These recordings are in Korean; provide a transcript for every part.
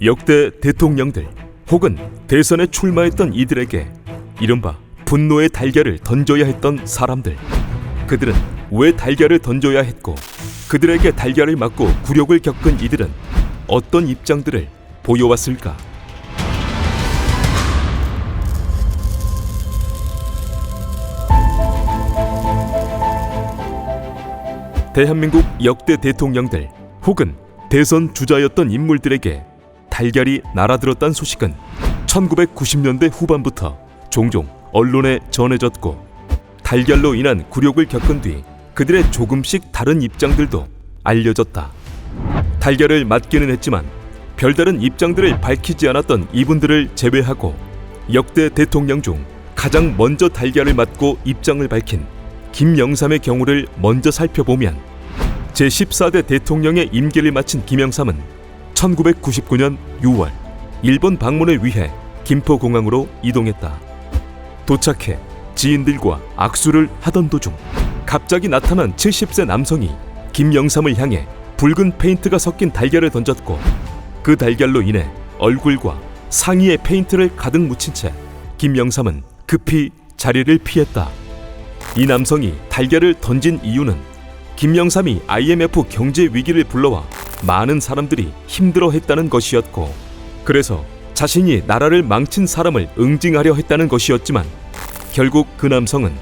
역대 대통령들 혹은 대선에 출마했던 이들에게 이른바 분노의 달걀을 던져야 했던 사람들, 그들은 왜 달걀을 던져야 했고 그들에게 달걀을 맞고 굴욕을 겪은 이들은 어떤 입장들을 보여왔을까? 대한민국 역대 대통령들 혹은 대선 주자였던 인물들에게 달걀이 날아들었다는 소식은 1990년대 후반부터 종종 언론에 전해졌고, 달걀로 인한 굴욕을 겪은 뒤 그들의 조금씩 다른 입장들도 알려졌다. 달걀을 맞기는 했지만 별다른 입장들을 밝히지 않았던 이분들을 제외하고 역대 대통령 중 가장 먼저 달걀을 맞고 입장을 밝힌 김영삼의 경우를 먼저 살펴보면, 제14대 대통령의 임기를 마친 김영삼은 1999년 6월 일본 방문을 위해 김포공항으로 이동했다. 도착해 지인들과 악수를 하던 도중 갑자기 나타난 70세 남성이 김영삼을 향해 붉은 페인트가 섞인 달걀을 던졌고, 그 달걀로 인해 얼굴과 상의에 페인트를 가득 묻힌 채 김영삼은 급히 자리를 피했다. 이 남성이 달걀을 던진 이유는 김영삼이 IMF 경제 위기를 불러와 많은 사람들이 힘들어했다는 것이었고, 그래서 자신이 나라를 망친 사람을 응징하려 했다는 것이었지만, 결국 그 남성은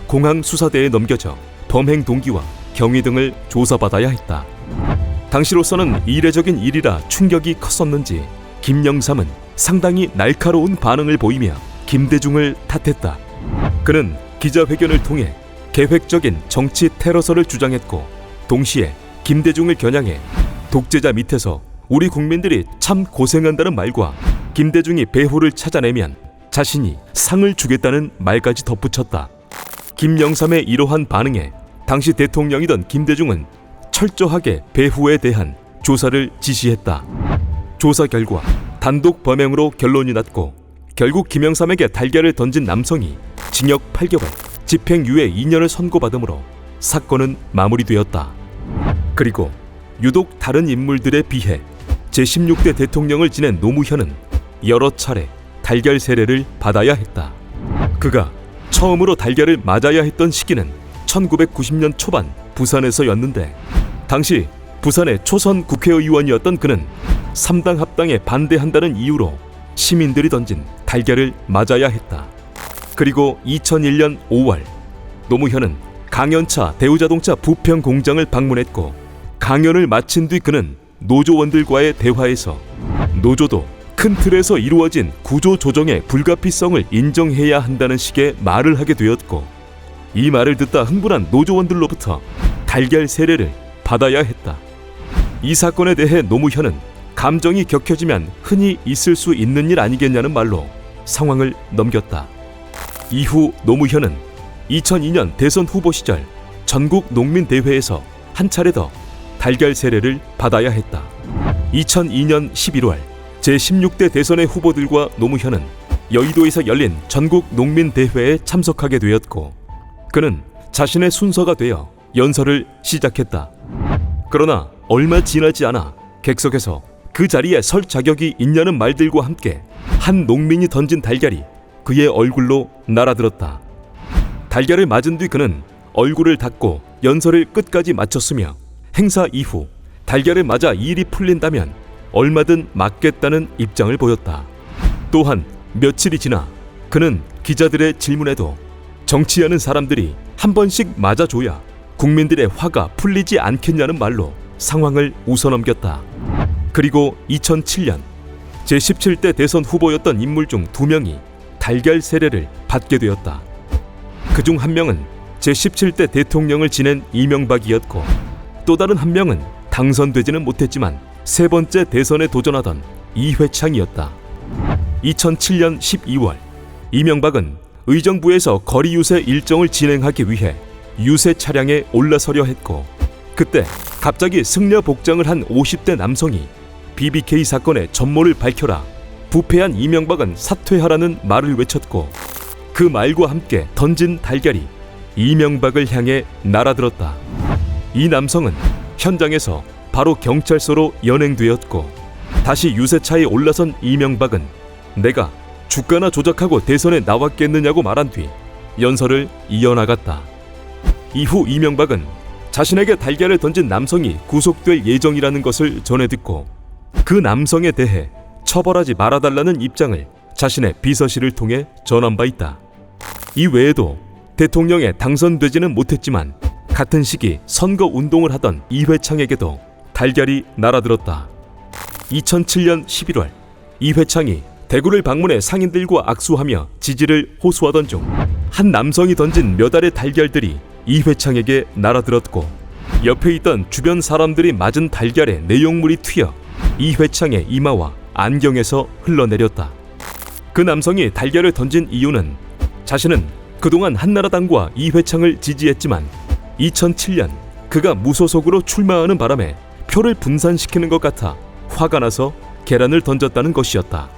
공항수사대에 넘겨져 범행 동기와 경위 등을 조사받아야 했다. 당시로서는 이례적인 일이라 충격이 컸었는지 김영삼은 상당히 날카로운 반응을 보이며 김대중을 탓했다. 그는 기자회견을 통해 계획적인 정치 테러설을 주장했고, 동시에 김대중을 겨냥해 독재자 밑에서 우리 국민들이 참 고생한다는 말과 김대중이 배후를 찾아내면 자신이 상을 주겠다는 말까지 덧붙였다. 김영삼의 이러한 반응에 당시 대통령이던 김대중은 철저하게 배후에 대한 조사를 지시했다. 조사 결과 단독 범행으로 결론이 났고, 결국 김영삼에게 달걀을 던진 남성이 징역 8개월, 집행유예 2년을 선고받으므로 사건은 마무리되었다. 그리고 유독 다른 인물들에 비해 제16대 대통령을 지낸 노무현은 여러 차례 달걀 세례를 받아야 했다. 그가 처음으로 달걀을 맞아야 했던 시기는 1990년 초반 부산에서였는데, 당시 부산의 초선 국회의원이었던 그는 3당 합당에 반대한다는 이유로 시민들이 던진 달걀을 맞아야 했다. 그리고 2001년 5월 노무현은 강연차 대우자동차 부평 공장을 방문했고, 강연을 마친 뒤 그는 노조원들과의 대화에서 노조도 큰 틀에서 이루어진 구조 조정의 불가피성을 인정해야 한다는 식의 말을 하게 되었고, 이 말을 듣다 흥분한 노조원들로부터 달걀 세례를 받아야 했다. 이 사건에 대해 노무현은 감정이 격해지면 흔히 있을 수 있는 일 아니겠냐는 말로 상황을 넘겼다. 이후 노무현은 2002년 대선 후보 시절 전국 농민대회에서 한 차례 더 달걀 세례를 받아야 했다. 2002년 11월 제16대 대선의 후보들과 노무현은 여의도에서 열린 전국 농민대회에 참석하게 되었고, 그는 자신의 순서가 되어 연설을 시작했다. 그러나 얼마 지나지 않아 객석에서 그 자리에 설 자격이 있냐는 말들과 함께 한 농민이 던진 달걀이 그의 얼굴로 날아들었다. 달걀을 맞은 뒤 그는 얼굴을 닦고 연설을 끝까지 마쳤으며, 행사 이후 달걀을 맞아 일이 풀린다면 얼마든 맞겠다는 입장을 보였다. 또한 며칠이 지나 그는 기자들의 질문에도 정치하는 사람들이 한 번씩 맞아줘야 국민들의 화가 풀리지 않겠냐는 말로 상황을 웃어넘겼다. 그리고 2007년 제17대 대선 후보였던 인물 중 2명이 달걀 세례를 받게 되었다. 그중 한 명은 제17대 대통령을 지낸 이명박이었고, 또 다른 한 명은 당선되지는 못했지만 세 번째 대선에 도전하던 이회창이었다. 2007년 12월 이명박은 의정부에서 거리 유세 일정을 진행하기 위해 유세 차량에 올라서려 했고, 그때 갑자기 승려 복장을 한 50대 남성이 BBK 사건의 전모를 밝혀라, 부패한 이명박은 사퇴하라는 말을 외쳤고, 그 말과 함께 던진 달걀이 이명박을 향해 날아들었다. 이 남성은 현장에서 바로 경찰서로 연행되었고, 다시 유세차에 올라선 이명박은 내가 주가나 조작하고 대선에 나왔겠느냐고 말한 뒤 연설을 이어나갔다. 이후 이명박은 자신에게 달걀을 던진 남성이 구속될 예정이라는 것을 전해 듣고 그 남성에 대해 처벌하지 말아달라는 입장을 자신의 비서실을 통해 전한 바 있다. 이 외에도 대통령에 당선되지는 못했지만 같은 시기 선거 운동을 하던 이회창에게도 달걀이 날아들었다. 2007년 11월 이회창이 대구를 방문해 상인들과 악수하며 지지를 호소하던 중 한 남성이 던진 몇 알의 달걀들이 이회창에게 날아들었고 옆에 있던 주변 사람들이 맞은 달걀의 내용물이 튀어 이회창의 이마와 안경에서 흘러내렸다. 그 남성이 달걀을 던진 이유는 자신은 그동안 한나라당과 이회창을 지지했지만 2007년 그가 무소속으로 출마하는 바람에 표를 분산시키는 것 같아 화가 나서 계란을 던졌다는 것이었다.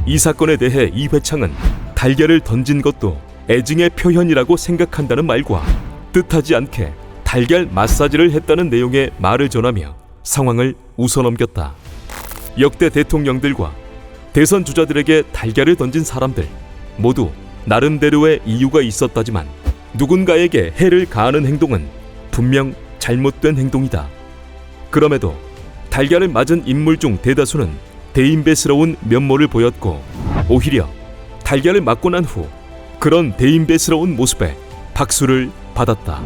이 사건에 대해 이회창은 달걀을 던진 것도 애증의 표현이라고 생각한다는 말과 뜻하지 않게 달걀 마사지를 했다는 내용의 말을 전하며 상황을 웃어넘겼다. 역대 대통령들과 대선 주자들에게 달걀을 던진 사람들 모두 나름대로의 이유가 있었다지만 누군가에게 해를 가하는 행동은 분명 잘못된 행동이다. 그럼에도 달걀을 맞은 인물 중 대다수는 대인배스러운 면모를 보였고 오히려 달걀을 맞고 난 후 그런 대인배스러운 모습에 박수를 받았다.